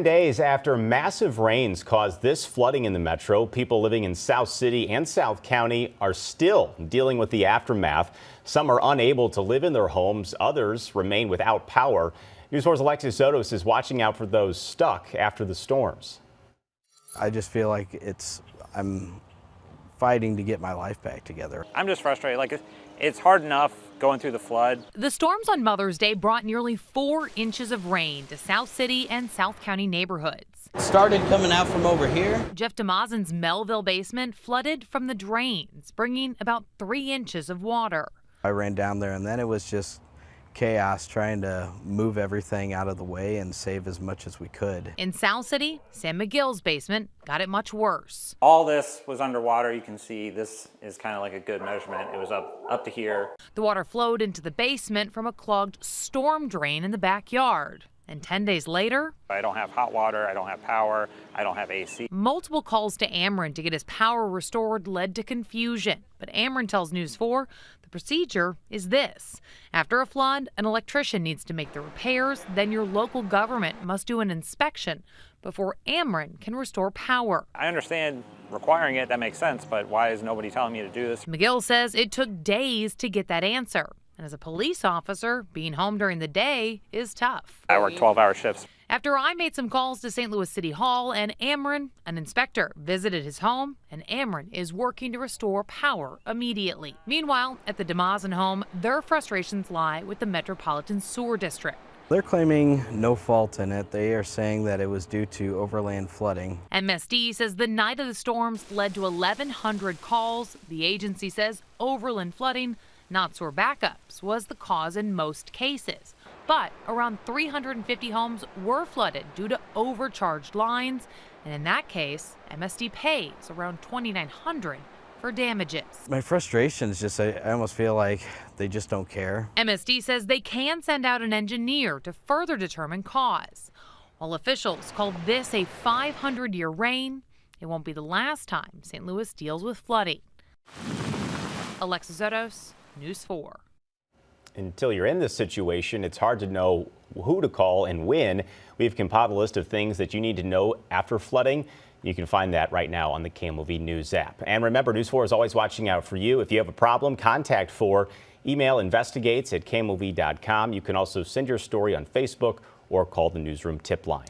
Days after massive rains caused this flooding in the metro, people living in South City and South County are still dealing with the aftermath. Some are unable to live in their homes. Others remain without power. News 4's Alexis Zotos is watching out for those stuck after the storms. I just feel like I'm fighting to get my life back together. I'm just frustrated. It's hard enough going through the flood. The storms on Mother's Day brought nearly 4 inches of rain to South City and South County neighborhoods. It started coming out from over here. Jeff DeMazen's Melville basement flooded from the drains, bringing about 3 inches of water. I ran down there and then it was just chaos trying to move everything out of the way and save as much as we could. In South City, Sam McGill's basement got it much worse. All this was underwater. You can see this is kind of like a good measurement. It was up to here. The water flowed into the basement from a clogged storm drain in the backyard. And 10 days later, I don't have hot water, I don't have power, I don't have AC. Multiple calls to Ameren to get his power restored led to confusion. But Ameren tells News 4 the procedure is this. After a flood, an electrician needs to make the repairs, then your local government must do an inspection before Ameren can restore power. I understand requiring it, that makes sense, but why is nobody telling me to do this? McGill says it took days to get that answer. And as a police officer, being home during the day is tough. I work 12-hour shifts. After I made some calls to St. Louis City Hall and Ameren, an inspector visited his home, and Ameren is working to restore power immediately. Meanwhile, at the DeMazen home, their frustrations lie with the Metropolitan Sewer District. They're claiming no fault in it. They are saying that it was due to overland flooding. MSD says the night of the storms led to 1,100 calls. The agency says overland flooding, not sewer backups, was the cause in most cases. But around 350 homes were flooded due to overcharged lines. And in that case, MSD pays around $2,900 for damages. My frustration is just I almost feel like they just don't care. MSD says they can send out an engineer to further determine cause. While officials call this a 500-year reign, it won't be the last time St. Louis deals with flooding. Alexis Zotos, News 4. Until you're in this situation, it's hard to know who to call and when. We've compiled a list of things that you need to know after flooding. You can find that right now on the KMOV News app. And remember, News 4 is always watching out for you. If you have a problem, contact 4. Email investigates@kmov.com. You can also send your story on Facebook or call the newsroom tip line.